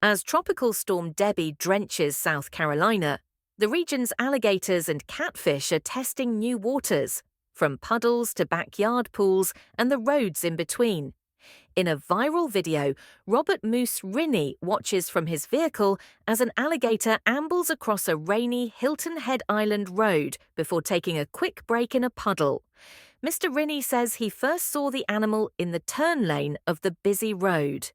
As Tropical Storm Debby drenches South Carolina, the region's alligators and catfish are testing new waters, from puddles to backyard pools and the roads in between. In a viral video, Robert Moose Rinney watches from his vehicle as an alligator ambles across a rainy Hilton Head Island road before taking a quick break in a puddle. Mr. Rinney says he first saw the animal in the turn lane of the busy road.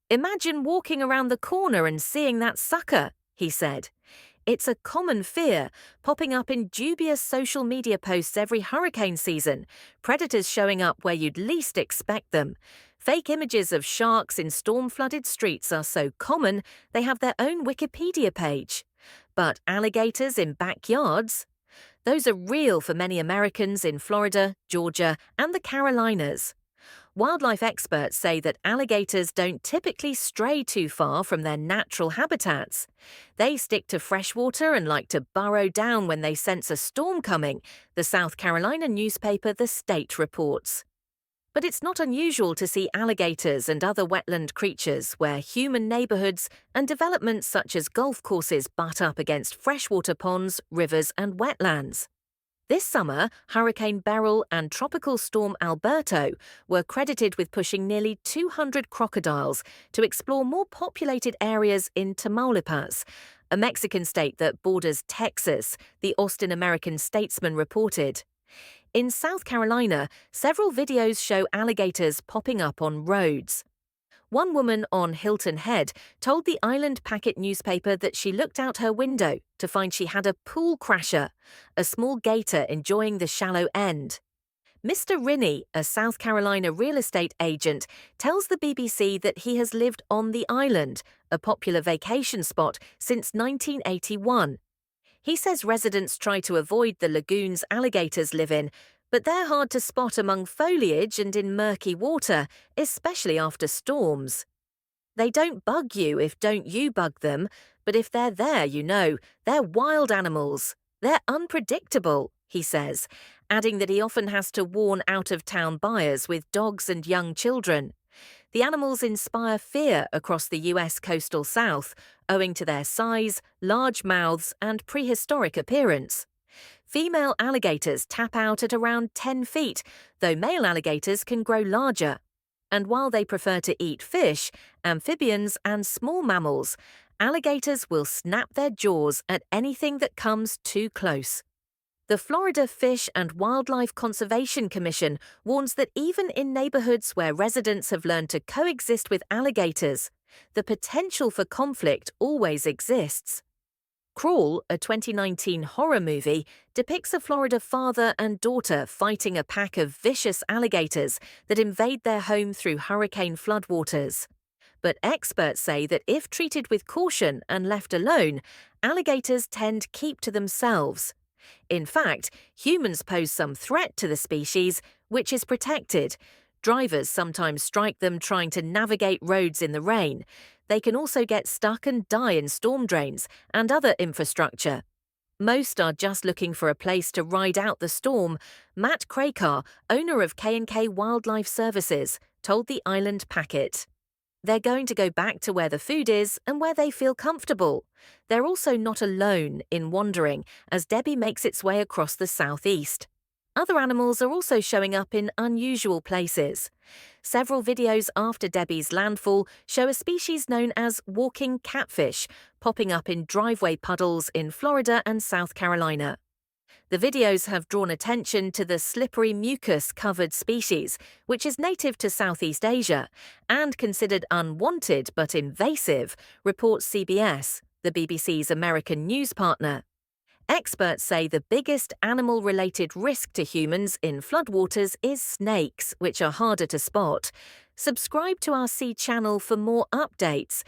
"Imagine walking around the corner and seeing that sucker," he said. "It's a common fear, popping up in dubious social media posts every hurricane season, predators showing up where you'd least expect them. Fake images of sharks in storm-flooded streets are so common, they have their own Wikipedia page. But alligators in backyards? Those are real for many Americans in Florida, Georgia, and the Carolinas." Wildlife experts say that alligators don't typically stray too far from their natural habitats. They stick to freshwater and like to burrow down when they sense a storm coming, the South Carolina newspaper The State reports. But it's not unusual to see alligators and other wetland creatures where human neighborhoods and developments such as golf courses butt up against freshwater ponds, rivers, and wetlands. This summer, Hurricane Beryl and Tropical Storm Alberto were credited with pushing nearly 200 crocodiles to explore more populated areas in Tamaulipas, a Mexican state that borders Texas, the Austin American-Statesman reported. In South Carolina, several videos show alligators popping up on roads. One woman on Hilton Head told the Island Packet newspaper that she looked out her window to find she had a pool crasher, a small gator enjoying the shallow end. Mr. Rinney, a South Carolina real estate agent, tells the BBC that he has lived on the island, a popular vacation spot, since 1981. He says residents try to avoid the lagoons alligators live in, but they're hard to spot among foliage and in murky water, especially after storms. "They don't bug you if don't you bug them, but if they're there, you know, they're wild animals. They're unpredictable," he says, adding that he often has to warn out-of-town buyers with dogs and young children. The animals inspire fear across the US coastal South, owing to their size, large mouths, and prehistoric appearance. Female alligators tap out at around 10 feet, though male alligators can grow larger. And while they prefer to eat fish, amphibians, and small mammals, alligators will snap their jaws at anything that comes too close. The Florida Fish and Wildlife Conservation Commission warns that even in neighborhoods where residents have learned to coexist with alligators, the potential for conflict always exists. Crawl, a 2019 horror movie, depicts a Florida father and daughter fighting a pack of vicious alligators that invade their home through hurricane floodwaters. But experts say that if treated with caution and left alone, alligators tend to keep to themselves. In fact, humans pose some threat to the species, which is protected. Drivers sometimes strike them trying to navigate roads in the rain. They can also get stuck and die in storm drains and other infrastructure. Most are just looking for a place to ride out the storm. Matt Krakar, owner of K&K Wildlife Services, told the Island Packet. "They're going to go back to where the food is and where they feel comfortable. They're also not alone in wandering as Debby makes its way across the southeast. Other animals are also showing up in unusual places. Several videos after Debby's landfall show a species known as walking catfish popping up in driveway puddles in Florida and South Carolina. The videos have drawn attention to the slippery mucus-covered species, which is native to Southeast Asia and considered unwanted but invasive, reports CBS, the BBC's American news partner. Experts say the biggest animal-related risk to humans in floodwaters is snakes, which are harder to spot. Subscribe to our C channel for more updates.